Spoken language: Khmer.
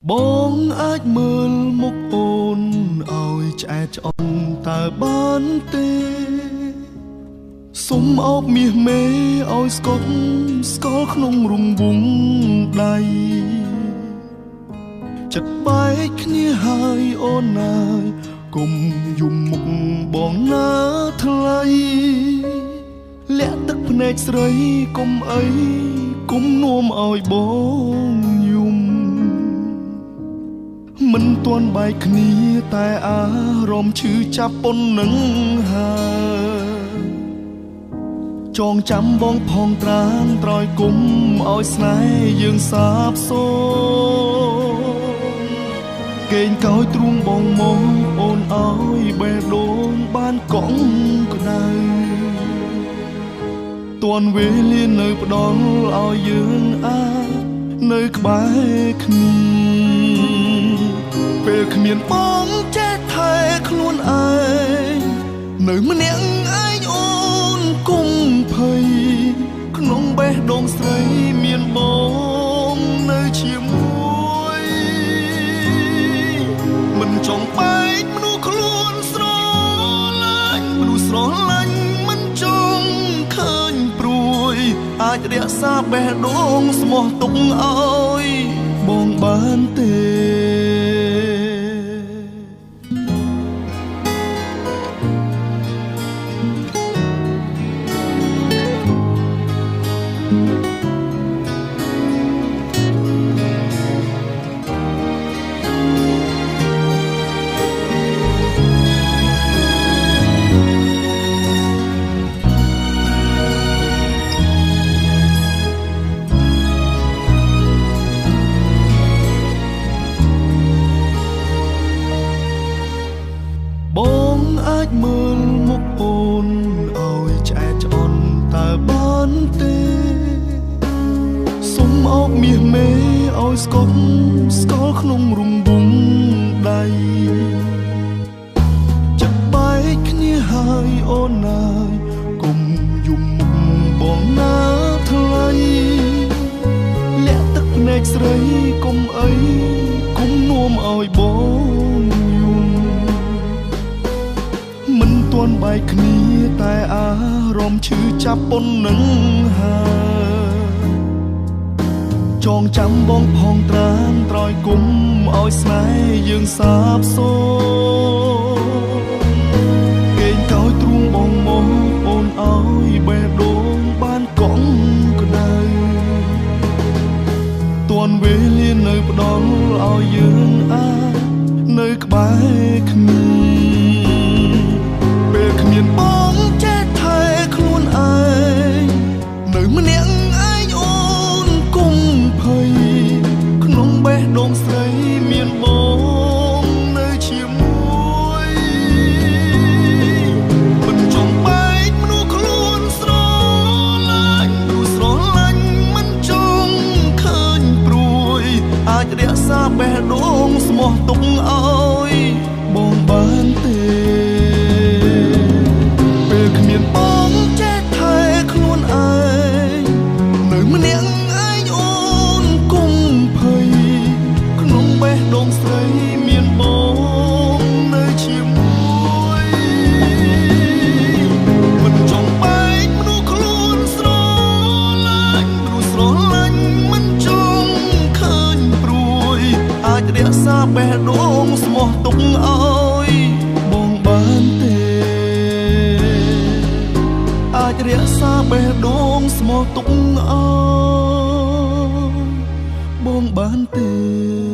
បងអាចមើលមុខអូនឲ្យឆ្អែតឆ្អន់តើបានទេសុំអោបមាសមេឲ្យស្កប់ស្កល់ក្នុងរង្វង់ដៃចិត្តបែកគ្នាហើយអូនណាយគុំយំមុខបងណាថ្លៃលាក់ទឹកភ្នែកស្រីគុំអីគុំនាំឲ្យបងយំមិនទាន់បែកគ្នាតែអារម្មណ៍ឈឺចាប់ប៉ុណ្ណឹងហើយចងចាំបងផងត្រានត្រយគុំឲ្យស្នេហ៍យើងសាបសូន្យកេងកោយទ្រូងបងមកអូនឲ្យបេះដូងបានកង់ក្ដៅទាន់វេលានៅផ្ដល់ឲ្យយើងអាចនៅក្បែរគ្នាពេលគ្មានបងចេះថែខ្លួនឯងនៅម្នាក់ឯងអូនគុំភ័យក្នុងបេះដូងស្រីមានបងនៅជាមួយមិនចង់បែកមនុស្សខ្លួនស្រឡាញ់មនុស្សស្រឡាញ់មិនចង់ឃើញព្រួយអាចរក្សាបេះដូងស្មោះទុកឲ្យបងបានទេបងអាចមើលមុខអូនឲ្យឆ្អែតឆ្អន់តើបានទេសុំអោបមាសមេឲ្យស្កប់ស្កល់ក្នុងរង្វង់ដៃចិត្តបែកគ្នាហើយអូនណាយគុំយំមុខបងណាថ្លៃលាក់ទឹកភ្នែកស្រីគុំអីគុំនាំឲ្យបងមិនទាន់បែកគ្នាតែអារម្មណ៍ឈឺចាប់ប៉ុណ្ណឹងហើយចងចាំបងផងត្រានត្រយគុំឲ្យស្នេហ៍យើងសាបសូន្យកេងកោយទ្រូងបងមកអូនឲ្យបេះដូងបានកង់ក្ដៅទាន់វេលានៅផ្ដល់ឲ្យយើងអាចនៅក្បែរគ្នាពេលគ្មានបងចេះថែខ្លួនឯងនៅម្នាក់ឯងអូនគុំភ័យក្នុងបេះដូងស្រីមានបងនៅជាមួយមិនចង់បែកមនុស្សខ្លួនស្រឡាញ់មនុស្សស្រឡាញ់មិនចង់ឃើញព្រួយអាចរក្សាបេះដូងស្មោះទុកឲ្យបងបានទេបងចេះថែខ្លួនឯងនៅម្នាក់ឯងអូនគុំភ័យក្នុងបេះដូងស្រីមានបងនៅជាមួយមិនចង់បែកមនុស្សខ្លួនស្រឡាញ់មនុស្សស្រឡាញ់មិនចង់ឃើញព្រួយអាចរក្សាបេះដូងស្មោះទុកឲ្យបងបានទេអាចរក្សាបេះដូងស្មោះទុកឲ្យបងបានទេ